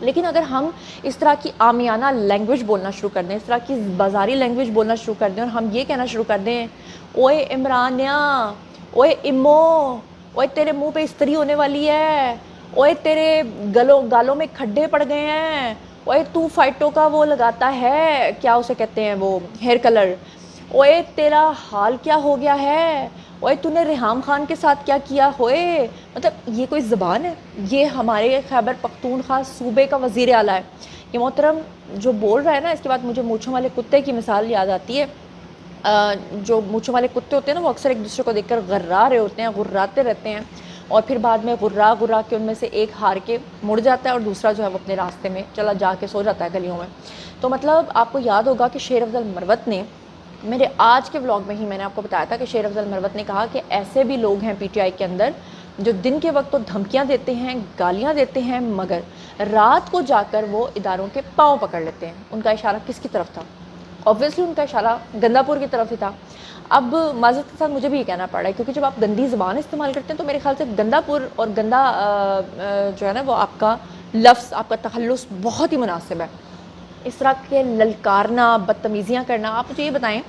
لیکن اگر ہم اس طرح کی عامیانہ لینگویج بولنا شروع کر دیں، اس طرح کی بازاری لینگویج بولنا شروع کر دیں اور ہم یہ کہنا شروع کر دیں اوئے عمرانیہ، اوئے امو، اوئے تیرے منہ پہ استری ہونے والی ہے، اوئے تیرے گالوں میں کھڈے پڑ گئے ہیں، اوئے تو فائٹوں کا وہ لگاتا ہے، کیا اسے کہتے ہیں وہ ہیئر کلر، اوئے تیرا حال کیا ہو گیا ہے، اوئے تو نے ریحام خان کے ساتھ کیا کیا ہوئے. مطلب یہ کوئی زبان ہے؟ یہ ہمارے خیبر پختونخوا صوبے کا وزیر اعلیٰ ہے. یہ محترم جو بول رہا ہے نا، اس کے بعد مجھے مونچھوں والے کتے کی مثال یاد آتی ہے. جو مونچھوں والے کتے ہوتے ہیں نا، وہ اکثر ایک دوسرے کو دیکھ کر غرا رہے ہوتے ہیں، غراتے رہتے ہیں، اور پھر بعد میں غرا کے ان میں سے ایک ہار کے مڑ جاتا ہے اور دوسرا جو ہے وہ اپنے راستے میں چلا جا کے سو جاتا ہے گلیوں میں. تو مطلب آپ کو یاد ہوگا کہ شیر افضل مروت نے میرے آج کے ولاگ میں ہی میں نے آپ کو بتایا تھا کہ شیر افضل مروت نے کہا کہ ایسے بھی لوگ ہیں پی ٹی آئی کے اندر جو دن کے وقت تو دھمکیاں دیتے ہیں، گالیاں دیتے ہیں، مگر رات کو جا کر وہ اداروں کے پاؤں پکڑ لیتے ہیں. ان کا اشارہ کس کی طرف تھا؟ اوبویسلی ان کا اشارہ گندہ پور کی طرف ہی تھا. اب معذرت کے ساتھ مجھے بھی یہ کہنا پڑ رہا ہے، کیونکہ جب آپ گندی زبان استعمال کرتے ہیں تو میرے خیال سے گندہ پور اور گندہ جو ہے نا وہ آپ کا لفظ، آپ کا تخلص بہت ہی مناسب ہے. اس طرح کے للکارنا، بدتمیزیاں کرنا. آپ مجھے یہ بتائیں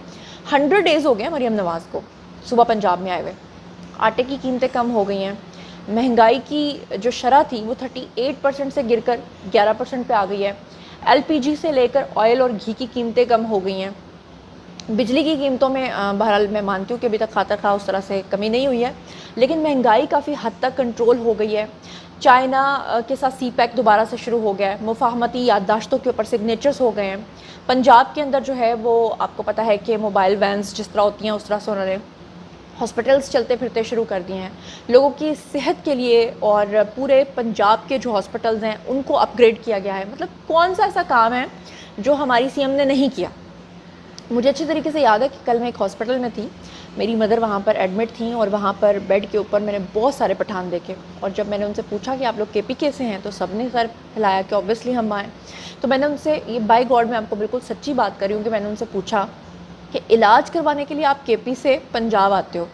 100 ڈیز ہو گئے مریم نواز کو صبح پنجاب میں آئے ہوئے. آٹے کی قیمتیں کم ہو گئی ہیں، مہنگائی کی جو شرح تھی وہ 38% سے گر کر 11% پہ آ گئی ہے. ایل پی جی سے لے کر آئل اور گھی کی قیمتیں کم ہو گئی ہیں. بجلی کی قیمتوں میں بہرحال میں مانتی ہوں کہ ابھی تک خاطر خواہ اس طرح سے کمی نہیں ہوئی ہے، لیکن مہنگائی کافی حد تک کنٹرول ہو گئی ہے. چائنا کے ساتھ سی پیک دوبارہ سے شروع ہو گیا ہے، مفاہمتی یادداشتوں کے اوپر سگنیچرز ہو گئے ہیں. پنجاب کے اندر جو ہے وہ آپ کو پتہ ہے کہ موبائل وینز جس طرح ہوتی ہیں اس طرح سے انہوں نے ہاسپٹلس چلتے پھرتے شروع کر دیے ہیں لوگوں کی صحت کے لیے، اور پورے پنجاب کے جو ہاسپٹلز ہیں ان کو اپ گریڈ کیا گیا ہے. مطلب کون سا ایسا کام ہے جو ہماری سی ایم نے نہیں کیا؟ مجھے اچھی طریقے سے یاد ہے کہ کل میں ایک ہاسپٹل میں تھی، میری مدر وہاں پر ایڈمٹ تھیں، اور وہاں پر بیڈ کے اوپر میں نے بہت سارے پٹھان دیکھے. اور جب میں نے ان سے پوچھا کہ آپ لوگ کے پی کے سے ہیں تو سب نے سر ہلایا کہ اوبویسلی ہم آئیں. تو میں نے ان سے، یہ بائی گاڈ میں آپ کو بالکل سچی بات کر رہی ہوں، کہ میں نے ان سے پوچھا کہ علاج کروانے کے لیے آپ کے پی سے پنجاب آتے ہو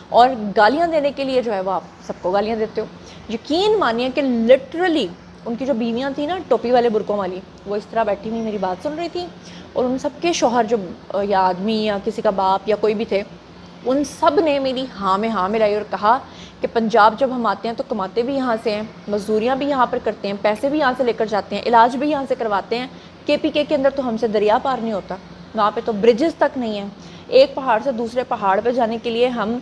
اور گالیاں دینے کے لیے جو ہے وہ آپ سب کو گالیاں دیتے ہو. یقین مانیے کہ لٹرلی ان کی جو بیویاں تھیں نا ٹوپی والے برقعوں والی، وہ اس طرح بیٹھی ہوئی میری بات سن رہی تھی، اور ان سب کے شوہر جو یا آدمی یا کسی کا باپ یا کوئی بھی تھے، ان سب نے میری ہاں میں ہاں ملائی اور کہا کہ پنجاب جب ہم آتے ہیں تو کماتے بھی یہاں سے ہیں، مزدوریاں بھی یہاں پر کرتے ہیں، پیسے بھی یہاں سے لے کر جاتے ہیں، علاج بھی یہاں سے کرواتے ہیں. کے پی کے اندر تو ہم سے دریا پار نہیں ہوتا، وہاں پہ تو برجز تک نہیں ہیں. ایک پہاڑ سے دوسرے پہاڑ پہ جانے کے لیے ہم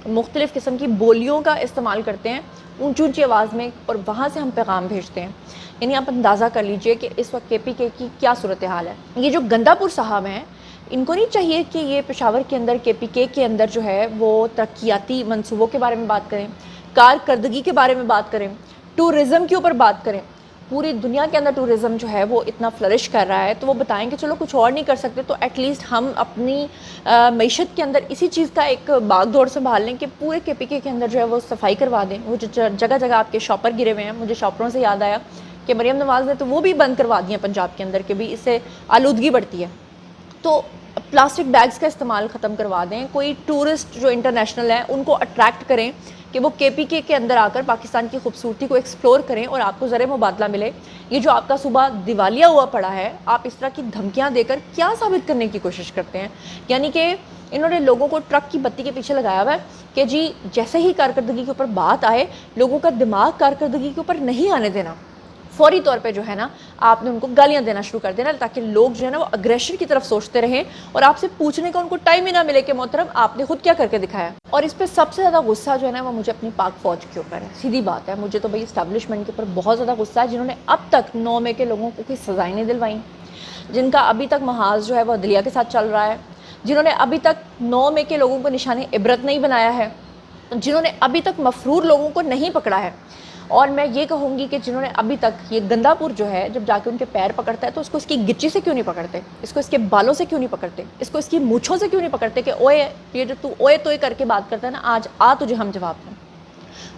مختلف قسم کی بولیوں کا استعمال کرتے ہیں اونچی اونچی آواز میں، اور وہاں سے ہم پیغام بھیجتے ہیں. یعنی آپ اندازہ کر لیجئے کہ اس وقت کے پی کے کی کیا صورتحال ہے. یہ جو گندہ پور صاحب ہیں، ان کو نہیں چاہیے کہ یہ پشاور کے اندر کے پی کے اندر جو ہے وہ ترقیاتی منصوبوں کے بارے میں بات کریں، کارکردگی کے بارے میں بات کریں، ٹورزم کے اوپر بات کریں. پوری دنیا کے اندر ٹورزم جو ہے وہ اتنا فلرش کر رہا ہے، تو وہ بتائیں کہ چلو کچھ اور نہیں کر سکتے تو ایٹ لیسٹ ہم اپنی معیشت کے اندر اسی چیز کا ایک باغ دوڑ سنبھال لیں کہ پورے کے پی کے اندر جو ہے وہ صفائی کروا دیں. وہ جو جگہ جگہ آپ کے شاپر گرے ہوئے ہیں، مجھے شاپروں سے یاد آیا کہ مریم نواز نے تو وہ بھی بند کروا دی ہیں پنجاب کے اندر، کہ بھی اس سے آلودگی بڑھتی ہے. تو پلاسٹک بیگز کا استعمال ختم کروا دیں. کوئی ٹورسٹ جو انٹرنیشنل ہیں ان کو اٹریکٹ کریں کہ وہ کے پی کے اندر آ کر پاکستان کی خوبصورتی کو ایکسپلور کریں اور آپ کو زر مبادلہ ملے. یہ جو آپ کا صوبہ دیوالیہ ہوا پڑا ہے، آپ اس طرح کی دھمکیاں دے کر کیا ثابت کرنے کی کوشش کرتے ہیں؟ یعنی کہ انہوں نے لوگوں کو ٹرک کی بتی کے پیچھے لگایا ہوا ہے کہ جی جیسے ہی کارکردگی کے اوپر بات آئے، لوگوں کا دماغ کارکردگی کے اوپر نہیں آنے دینا. فوری طور پہ جو ہے نا آپ نے ان کو گالیاں دینا شروع کر دینا، تاکہ لوگ جو ہے نا وہ اگریشن کی طرف سوچتے رہیں اور آپ سے پوچھنے کا ان کو ٹائم ہی نہ ملے کہ محترم آپ نے خود کیا کر کے دکھایا. اور اس پہ سب سے زیادہ غصہ جو ہے نا وہ مجھے اپنی پاک فوج کے اوپر ہے. سیدھی بات ہے، مجھے تو بھائی اسٹیبلشمنٹ کے اوپر بہت زیادہ غصہ ہے، جنہوں نے اب تک 9 مئی کے لوگوں کو کوئی سزائیں نہیں دلوائیں، جن کا ابھی تک محاذ جو ہے وہ عدلیہ کے ساتھ چل رہا ہے، جنہوں نے ابھی تک 9 مئی کے لوگوں کو نشان عبرت نہیں بنایا ہے، جنہوں نے ابھی تک مفرور لوگوں کو نہیں پکڑا ہے. اور میں یہ کہوں گی کہ جنہوں نے ابھی تک یہ گندہ پور جو ہے جب جا کے ان کے پیر پکڑتا ہے تو اس کو اس کی گچی سے کیوں نہیں پکڑتے، اس کو اس کے بالوں سے کیوں نہیں پکڑتے، اس کو اس کی مونچھوں سے کیوں نہیں پکڑتے کہ اوئے یہ جو تو اوئے توئے کر کے بات کرتا ہے نا، آج آ تجھے ہم جواب دیں.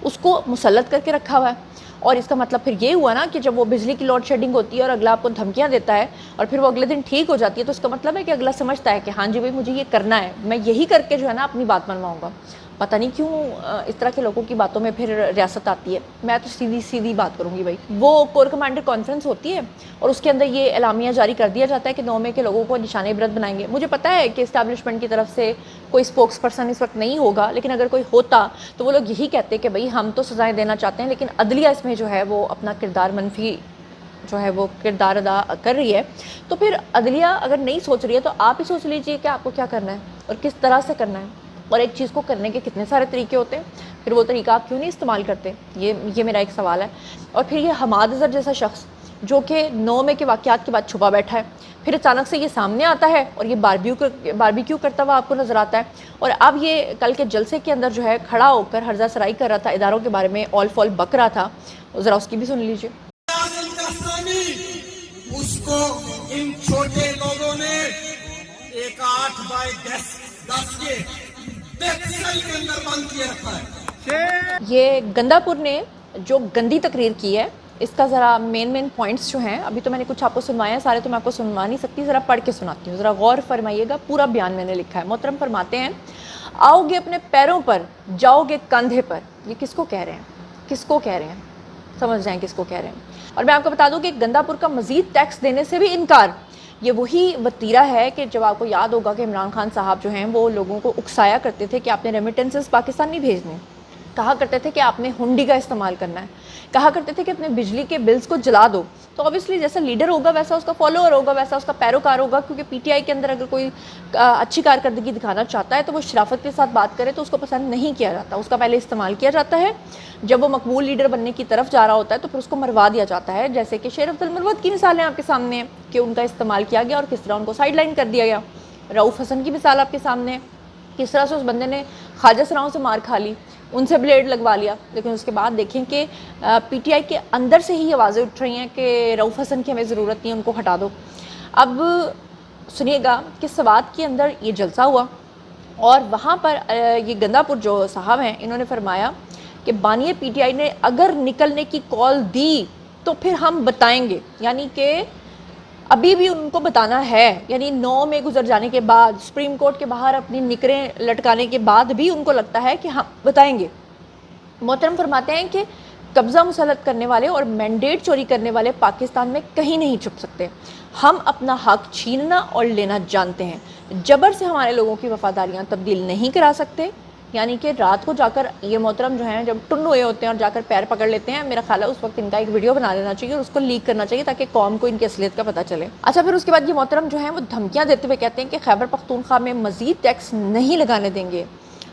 اس کو مسلط کر کے رکھا ہوا ہے. اور اس کا مطلب پھر یہ ہوا نا کہ جب وہ بجلی کی لوڈ شیڈنگ ہوتی ہے اور اگلا آپ کو دھمکیاں دیتا ہے اور پھر وہ اگلے دن ٹھیک ہو جاتی ہے، تو اس کا مطلب ہے کہ اگلا سمجھتا ہے کہ ہاں جی بھائی مجھے یہ کرنا ہے، میں یہی کر کے جو ہے نا اپنی بات منواؤں گا. پتہ نہیں کیوں اس طرح کے لوگوں کی باتوں میں پھر ریاست آتی ہے. میں تو سیدھی بات کروں گی بھائی. وہ کور کمانڈر کانفرنس ہوتی ہے اور اس کے اندر یہ اعلامیہ جاری کر دیا جاتا ہے کہ 9 مئی کے لوگوں کو نشان عبرت بنائیں گے. مجھے پتہ ہے کہ اسٹیبلشمنٹ کی طرف سے کوئی اسپوکس پرسن اس وقت نہیں ہوگا, لیکن اگر کوئی ہوتا تو وہ لوگ یہی کہتے کہ بھائی ہم تو سزائیں دینا چاہتے ہیں, لیکن عدلیہ اس میں جو ہے وہ اپنا کردار منفی جو ہے وہ کردار ادا کر رہی ہے. تو پھر عدلیہ اگر نہیں سوچ رہی ہے تو آپ ہی سوچ لیجئے کہ آپ کو کیا کرنا ہے اور کس طرح سے کرنا ہے, اور ایک چیز کو کرنے کے کتنے سارے طریقے ہوتے ہیں, پھر وہ طریقہ آپ کیوں نہیں استعمال کرتے. یہ میرا ایک سوال ہے. اور پھر یہ حماد اظہر جیسا شخص جو کہ 9 مئی کے واقعات کے بعد چھپا بیٹھا ہے, پھر اچانک سے یہ سامنے آتا ہے اور یہ باربیکیو کرتا ہوا آپ کو نظر آتا ہے, اور اب یہ کل کے جلسے کے اندر جو ہے کھڑا ہو کر ہرزہ سرائی کر رہا تھا, اداروں کے بارے میں آل فال بک رہا تھا. ذرا اس کی بھی سن لیجیے. اس کو ان چھوٹے لوگوں نے ایک 8x10 کے ڈیکسل کے اندر بند کیے رکھا ہے. یہ گندا پور نے جو گندی تقریر کی ہے, اس کا ذرا مین پوائنٹس جو ہیں, ابھی تو میں نے کچھ آپ کو سنوایا ہے, سارے تو میں آپ کو سنوا نہیں سکتی, ذرا پڑھ کے سناتی ہوں, ذرا غور فرمائیے گا. پورا بیان میں نے لکھا ہے. محترم فرماتے ہیں, آؤ گے اپنے پیروں پر, جاؤ گے کندھے پر. یہ کس کو کہہ رہے ہیں, کس کو کہہ رہے ہیں, سمجھ جائیں کس کو کہہ رہے ہیں. اور میں آپ کو بتا دوں کہ گندا پور کا مزید ٹیکس دینے سے بھی انکار, یہ وہی وتیرہ ہے کہ جب آپ کو یاد ہوگا کہ عمران خان صاحب جو ہیں وہ لوگوں کو اکسایا کرتے تھے کہ آپ نے ریمیٹنسز پاکستان نہیں بھیجنے, کہا کرتے تھے کہ آپ نے ہنڈی کا استعمال کرنا ہے, کہا کرتے تھے کہ اپنے بجلی کے بلز کو جلا دو. تو اوبیسلی جیسا لیڈر ہوگا ویسا اس کا فالوور ہوگا, ویسا اس کا پیروکار ہوگا, کیونکہ پی ٹی آئی کے اندر اگر کوئی اچھی کارکردگی دکھانا چاہتا ہے تو وہ شرافت کے ساتھ بات کرے تو اس کو پسند نہیں کیا جاتا, اس کا پہلے استعمال کیا جاتا ہے. جب وہ مقبول لیڈر بننے کی طرف جا رہا ہوتا ہے تو پھر اس کو مروا دیا جاتا ہے, جیسے کہ شیرفت المروت کی مثالیں آپ کے سامنے ہیں کہ ان کا استعمال کیا گیا اور کس طرح ان کو سائڈ لائن کر دیا گیا. رؤف حسن کی مثال آپ کے سامنے ہے, کس طرح سے اس بندے نے خواجہ سراؤں سے مار کھا لی, ان سے بلیڈ لگوا لیا, لیکن اس کے بعد دیکھیں کہ پی ٹی آئی کے اندر سے ہی آوازیں اٹھ رہی ہیں کہ رؤف حسن کی ہمیں ضرورت نہیں, ان کو ہٹا دو. اب سنیے گا کہ سوات کے اندر یہ جلسہ ہوا اور وہاں پر یہ گندا پور جو صاحب ہیں انہوں نے فرمایا کہ بانی پی ٹی آئی نے اگر نکلنے کی کال دی تو پھر ہم بتائیں گے, یعنی کہ ابھی بھی ان کو بتانا ہے, یعنی 9 میں گزر جانے کے بعد, سپریم کورٹ کے باہر اپنی نکریں لٹکانے کے بعد بھی ان کو لگتا ہے کہ ہم بتائیں گے. محترم فرماتے ہیں کہ قبضہ مسلط کرنے والے اور مینڈیٹ چوری کرنے والے پاکستان میں کہیں نہیں چھپ سکتے. ہم اپنا حق چھیننا اور لینا جانتے ہیں, جبر سے ہمارے لوگوں کی وفاداریاں تبدیل نہیں کرا سکتے. یعنی کہ رات کو جا کر یہ محترم جو ہیں جب ٹن ہوئے ہوتے ہیں اور جا کر پیر پکڑ لیتے ہیں, میرا خیال ہے اس وقت ان کا ایک ویڈیو بنا لینا چاہیے اور اس کو لیک کرنا چاہیے تاکہ قوم کو ان کی اصلیت کا پتہ چلے. اچھا, پھر اس کے بعد یہ محترم جو ہیں وہ دھمکیاں دیتے ہوئے کہتے ہیں کہ خیبر پختونخوا میں مزید ٹیکس نہیں لگانے دیں گے,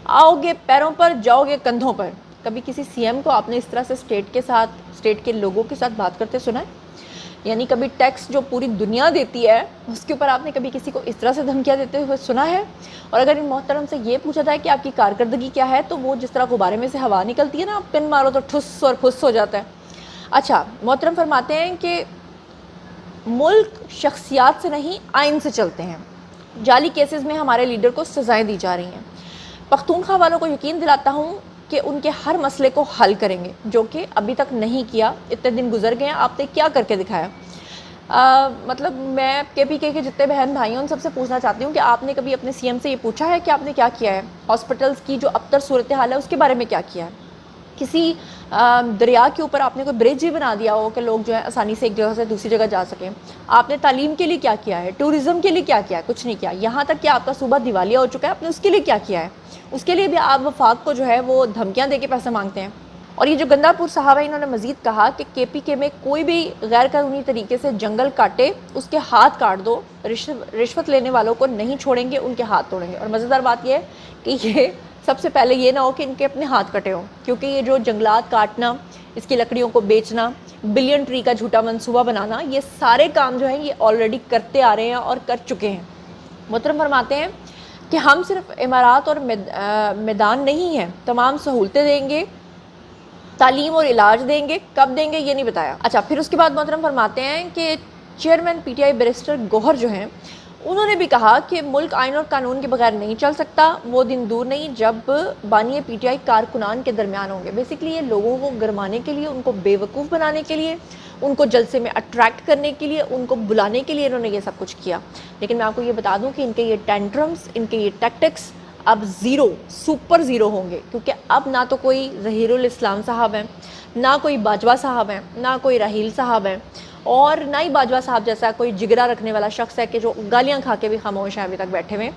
آؤ گے پیروں پر, جاؤ گے کندھوں پر. کبھی کسی سی ایم کو آپ نے اس طرح سے اسٹیٹ کے لوگوں کے ساتھ بات کرتے سنا ہے؟ یعنی کبھی ٹیکس جو پوری دنیا دیتی ہے اس کے اوپر آپ نے کبھی کسی کو اس طرح سے دھمکیاں دیتے ہوئے سنا ہے؟ اور اگر ان محترم سے یہ پوچھا جائے کہ آپ کی کارکردگی کیا ہے تو وہ جس طرح غبارے میں سے ہوا نکلتی ہے نا, آپ پن مارو تو ٹھس اور پھس ہو جاتا ہے. اچھا, محترم فرماتے ہیں کہ ملک شخصیات سے نہیں آئین سے چلتے ہیں. جعلی کیسز میں ہمارے لیڈر کو سزائیں دی جا رہی ہیں. پختونخوا والوں کو یقین دلاتا ہوں کہ ان کے ہر مسئلے کو حل کریں گے, جو کہ ابھی تک نہیں کیا. اتنے دن گزر گئے ہیں, آپ نے کیا کر کے دکھایا؟ مطلب میں کے پی کے جتنے بہن بھائی ہیں ان سب سے پوچھنا چاہتی ہوں کہ آپ نے کبھی اپنے سی ایم سے یہ پوچھا ہے کہ آپ نے کیا کیا ہے؟ ہاسپٹلس کی جو ابتر صورتحال ہے اس کے بارے میں کیا کیا ہے؟ کسی دریا کے اوپر آپ نے کوئی برج ہی بنا دیا ہو کہ لوگ جو ہے آسانی سے ایک جگہ سے دوسری جگہ جا سکیں؟ آپ نے تعلیم کے لیے کیا کیا ہے؟ ٹورزم کے لیے کیا کیا ہے؟ کچھ نہیں کیا. یہاں تک کہ آپ کا صوبہ دیوالیہ ہو چکا ہے, آپ نے اس کے لیے کیا کیا ہے؟ اس کے لیے بھی آپ وفاق کو جو ہے وہ دھمکیاں دے کے پیسے مانگتے ہیں. اور یہ جو گندا پور صاحب ہے انہوں نے مزید کہا کہ کے پی کے میں کوئی بھی غیر قانونی طریقے سے جنگل کاٹے اس کے ہاتھ کاٹ دو, رشوت لینے والوں کو نہیں چھوڑیں گے, ان کے ہاتھ توڑیں گے. اور مزیدار بات یہ ہے کہ یہ سب سے پہلے یہ نہ ہو کہ ان کے اپنے ہاتھ کٹے ہوں, کیونکہ یہ جو جنگلات کاٹنا, اس کی لکڑیوں کو بیچنا, بلین ٹری کا جھوٹا منصوبہ بنانا, یہ سارے کام جو ہیں یہ آلریڈی کرتے آ رہے ہیں اور کر چکے ہیں. محترم فرماتے ہیں کہ ہم صرف عمارات اور میدان نہیں ہیں, تمام سہولتیں دیں گے, تعلیم اور علاج دیں گے. کب دیں گے یہ نہیں بتایا. اچھا, پھر اس کے بعد محترم فرماتے ہیں کہ chairman P T I barrister Gohar جو ہیں انہوں نے بھی کہا کہ ملک آئین اور قانون کے بغیر نہیں چل سکتا. وہ دن دور نہیں جب بانی پی ٹی آئی کارکنان کے درمیان ہوں گے. بیسیکلی یہ لوگوں کو گرمانے کے لیے, ان کو بے وقوف بنانے کے لیے, ان کو جلسے میں اٹریکٹ کرنے کے لیے, ان کو بلانے کے لیے انہوں نے یہ سب کچھ کیا. لیکن میں آپ کو یہ بتا دوں کہ ان کے یہ ٹینٹرمز, ان کے یہ ٹیکٹکس اب زیرو، سپر زیرو ہوں گے، کیونکہ اب نہ تو کوئی ظہیر الاسلام صاحب ہیں، نہ کوئی باجوہ صاحب ہیں، نہ کوئی راحیل صاحب ہیں، اور نہ ہی باجوہ صاحب جیسا کوئی جگرا رکھنے والا شخص ہے کہ جو گالیاں کھا کے بھی خاموش ہے ابھی تک بیٹھے ہوئے.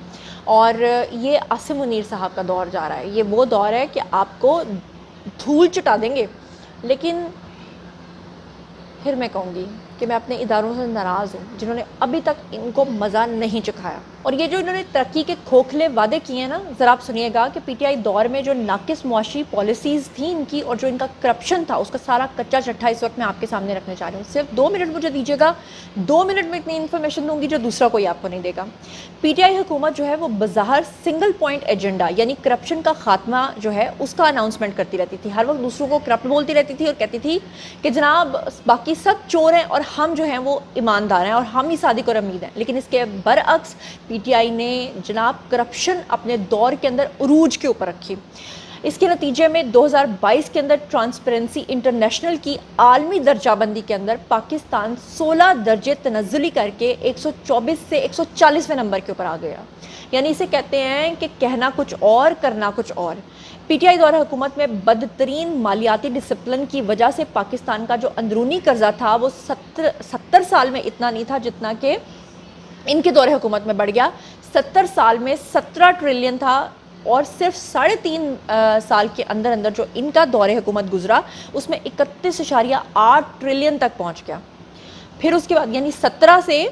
اور یہ عاصم منیر صاحب کا دور جا رہا ہے. یہ وہ دور ہے کہ آپ کو دھول چٹا دیں گے. لیکن پھر میں کہوں گی کہ میں اپنے اداروں سے ناراض ہوں جنہوں نے ابھی تک ان کو مزہ نہیں چکھایا. اور یہ جو انہوں نے ترقی کے کھوکھلے وعدے کیے ہیں نا، ذرا آپ سنیے گا کہ پی ٹی آئی دور میں جو ناقص معاشی پالیسیز تھیں ان کی، اور جو ان کا کرپشن تھا، اس کا سارا کچا چٹھا اس وقت میں آپ کے سامنے رکھنے چاہ رہی ہوں. صرف 2 منٹ مجھے دیجیے گا، 2 منٹ میں اتنی انفارمیشن دوں گی جو دوسرا کوئی آپ کو نہیں دے گا. پی ٹی آئی حکومت جو ہے وہ بظاہر سنگل پوائنٹ ایجنڈا یعنی کرپشن کا خاتمہ جو ہے اس کا اناؤنسمنٹ کرتی رہتی تھی. ہر وقت دوسروں کو کرپٹ بولتی رہتی تھی اور کہتی تھی کہ جناب باقی سب چور ہیں اور ہم جو ہیں وہ ایماندار ہیں اور ہم ہی صادق اور امید ہیں. لیکن اس کے برعکس پی ٹی آئی نے جناب کرپشن اپنے دور کے اندر عروج کے اوپر رکھی. اس کے نتیجے میں 2022 کے اندر ٹرانسپیرنسی انٹرنیشنل کی عالمی درجہ بندی کے اندر پاکستان 16 درجے تنزلی کر کے 124 سے 140ویں نمبر کے اوپر آ گیا. یعنی اسے کہتے ہیں کہ کہنا کچھ اور کرنا کچھ اور. پی ٹی آئی دور حکومت میں بدترین مالیاتی ڈسپلن کی وجہ سے پاکستان کا جو اندرونی قرضہ تھا وہ 70 سال میں اتنا نہیں تھا جتنا کہ ان کے دور حکومت میں بڑھ گیا. 70 سال میں 17 ٹریلین تھا اور صرف 3.5 سال کے اندر اندر جو ان کا دور حکومت گزرا اس میں 31.8 ٹریلین تک پہنچ گیا. پھر اس کے بعد یعنی 17 سے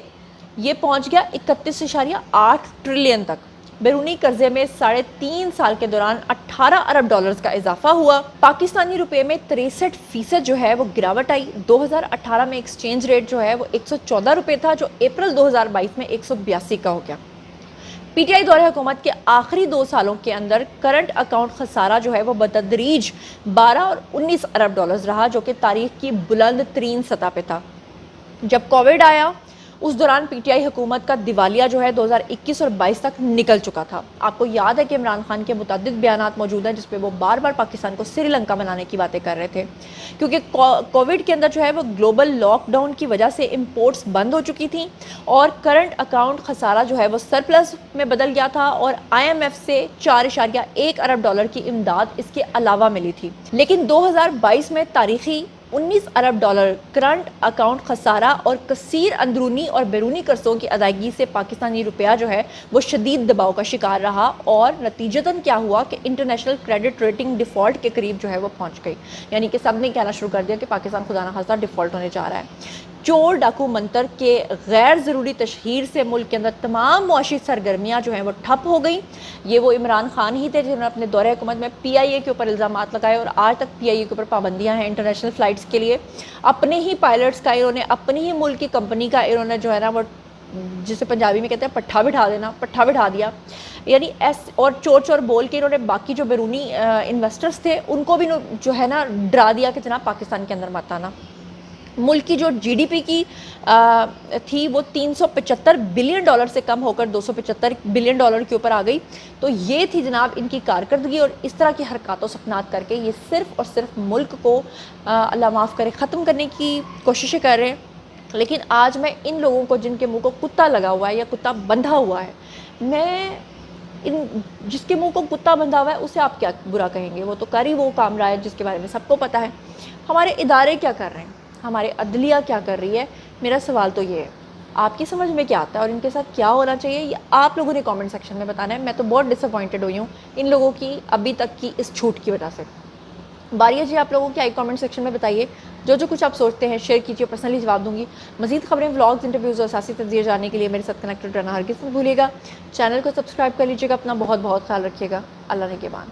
یہ پہنچ گیا 31.8 ٹریلین تک. بیرونی قرضے میں 3.5 سال کے دوران 18 ارب ڈالرز کا اضافہ ہوا. پاکستانی روپے میں 63% جو ہے وہ گراوٹ آئی. 2018 میں ایکسچینج ریٹ جو ہے وہ 114 روپے تھا جو اپریل 2022 میں 182 کا ہو گیا. پی ٹی آئی دور حکومت کے آخری 2 سالوں کے اندر کرنٹ اکاؤنٹ خسارہ جو ہے وہ بتدریج 12 اور 19 ارب ڈالرز رہا جو کہ تاریخ کی بلند ترین سطح پہ تھا. جب کووڈ آیا اس دوران پی ٹی آئی حکومت کا دیوالیہ جو ہے 2021 اور 22 تک نکل چکا تھا. آپ کو یاد ہے کہ عمران خان کے متعدد بیانات موجود ہیں جس پہ وہ بار بار پاکستان کو سری لنکا بنانے کی باتیں کر رہے تھے، کیونکہ کووڈ کے اندر جو ہے وہ گلوبل لاک ڈاؤن کی وجہ سے امپورٹس بند ہو چکی تھیں اور کرنٹ اکاؤنٹ خسارہ جو ہے وہ سرپلس میں بدل گیا تھا اور آئی ایم ایف سے 4.1 ارب ڈالر کی امداد اس کے علاوہ ملی تھی. لیکن 2022 میں تاریخی 19 ارب ڈالر کرنٹ اکاؤنٹ خسارہ اور کثیر اندرونی اور بیرونی قرضوں کی ادائیگی سے پاکستانی روپیہ جو ہے وہ شدید دباؤ کا شکار رہا اور نتیجتاً کیا ہوا کہ انٹرنیشنل کریڈٹ ریٹنگ ڈیفالٹ کے قریب جو ہے وہ پہنچ گئی. یعنی کہ سب نے کہنا شروع کر دیا کہ پاکستان خدا نخواستہ ڈیفالٹ ہونے جا رہا ہے. چور ڈاکو منتر کے غیر ضروری تشہیر سے ملک کے اندر تمام معاشی سرگرمیاں جو ہیں وہ ٹھپ ہو گئیں. یہ وہ عمران خان ہی تھے جنہوں نے اپنے دور حکومت میں پی آئی اے کے اوپر الزامات لگائے اور آج تک پی آئی اے کے اوپر پابندیاں ہیں انٹرنیشنل فلائٹس کے لیے. اپنے ہی پائلٹس کا انہوں نے، اپنی ہی ملک کی کمپنی کا انہوں نے جو ہے نا وہ جسے پنجابی میں کہتے ہیں پٹھا بٹھا دینا، پٹھا بٹھا دیا. یعنی اور چور چور بول کے انہوں نے باقی جو بیرونی انویسٹرز تھے ان کو بھی جو ہے نا ڈرا دیا کہ جناب پاکستان کے اندر مت آنا. ملک کی جو جی ڈی پی کی تھی وہ 375 بلین ڈالر سے کم ہو کر 275 بلین ڈالر کے اوپر آ گئی. تو یہ تھی جناب ان کی کارکردگی اور اس طرح کی حرکات و سکنات کر کے یہ صرف اور صرف ملک کو اللہ معاف کرے ختم کرنے کی کوششیں کر رہے ہیں. لیکن آج میں ان لوگوں کو جن کے منہ کو کتا لگا ہوا ہے یا کتا بندھا ہوا ہے، میں جس کے منہ کو کتا بندھا ہوا ہے اسے آپ کیا برا کہیں گے؟ وہ تو کر ہی وہ کام رہا ہے جس کے بارے میں سب کو پتہ ہے. ہمارے ادارے کیا کر رہے ہیں، ہمارے عدلیہ کیا کر رہی ہے؟ میرا سوال تو یہ ہے، آپ کی سمجھ میں کیا آتا ہے اور ان کے ساتھ کیا ہونا چاہیے یہ آپ لوگوں نے کامنٹ سیکشن میں بتانا ہے. میں تو بہت ڈس اپوائنٹڈ ہوئی ہوں ان لوگوں کی ابھی تک کی اس چھوٹ کی وجہ سے. باری ہے جی آپ لوگوں کی آئی کامنٹ سیکشن میں بتائیے جو کچھ آپ سوچتے ہیں، شیئر کیجیے، پرسنلی جواب دوں گی. مزید خبریں، ولاگز، انٹرویوز اور اساسی تجزیے جاننے کے لیے میرے ساتھ کنیکٹڈ رہنا ہرگز مت بھولیے گا. چینل کو سبسکرائب کر لیجیے گا. اپنا بہت بہت خیال رکھیے گا. اللہ نگہبان.